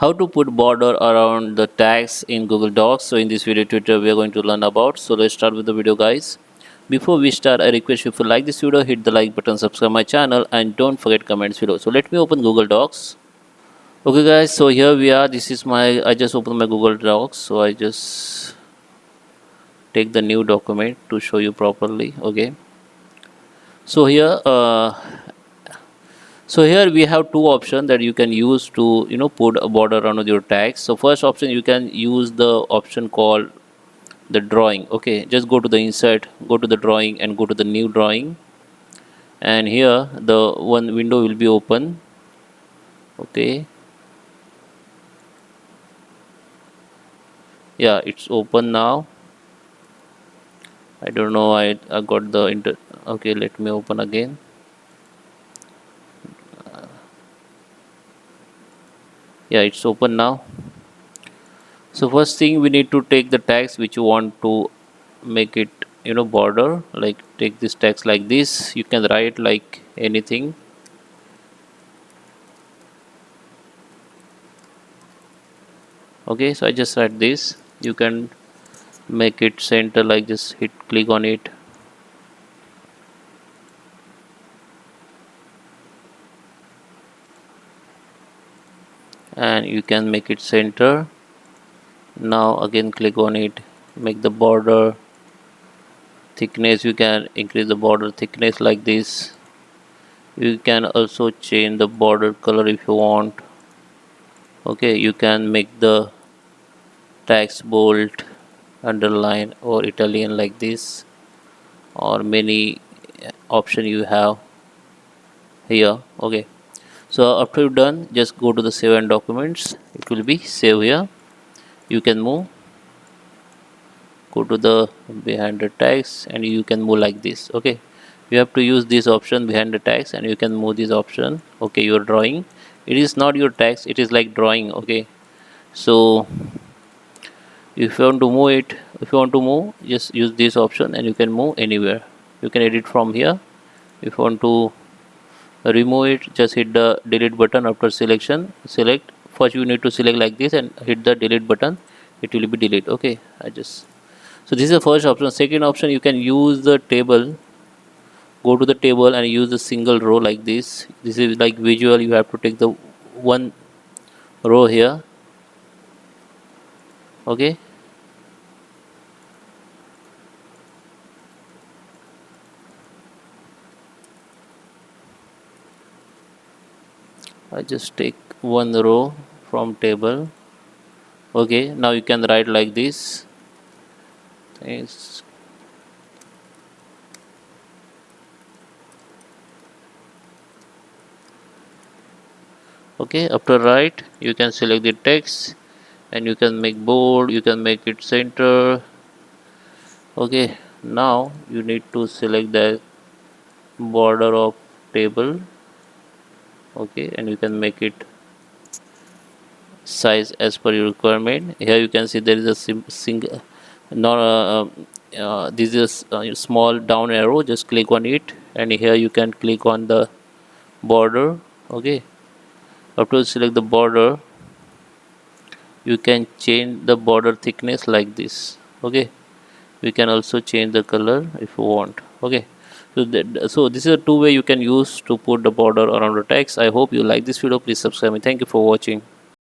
How to put border around the tags in Google Docs. So in this video tutorial we are going to learn about. So let's start with the video, guys. Before we start, I request you, if you like this video, hit the like button, subscribe my channel, and don't forget comments below. So let me open Google Docs. Okay guys, so here we are. This is my, I just opened my Google Docs. So I just take the new document to show you properly. Okay, so here we have two options that you can use to put a border around your tags. So first option, you can use the option called the drawing. Okay, just go to the insert, go to the drawing, and go to the new drawing, and here the one window will be open. Okay, yeah, it's open now. I don't know, I got the okay, let me open again. Yeah, it's open now. So first thing, we need to take the tags which you want to make it border. Like, take this text like this. You can write like anything. Okay, so I just write this. You can make it center, like just click on it, and you can make it center. Now again click on it, make the border thickness. You can increase the border thickness like this. You can also change the border color if you want. Okay, you can make the text bold, underline, or Italian like this, or many option you have here. Okay, so after you're done, just go to the save and documents. It will be save here. You can move, go to the behind the text, and you can move like this. Okay, you have to use this option behind the text, and you can move this option. Okay, your drawing, it is not your text, it is like drawing. Okay, so if you want to move it, if you want to move, just use this option and you can move anywhere. You can edit from here. If you want to remove it, just hit the delete button. After selection, select first, you need to select like this and hit the delete button. It will be delete. Okay, so this is the first option. Second option, you can use the table. Go to the table and use the single row like this. This is like visual. You have to take the one row here. Okay, I just take one row from table. Okay, now you can write like this. Thanks. Okay, after write, you can select the text and you can make bold, you can make it center. Okay, now you need to select the border of table. Okay, and you can make it size as per your requirement. Here you can see there is a single, not this is a small down arrow. Just click on it, and here you can click on the border. Okay, after select the border, you can change the border thickness like this. Okay, we can also change the color if you want. Okay, so this is a two way you can use to put the border around the text. I hope you like this video. Please subscribe me. Thank you for watching.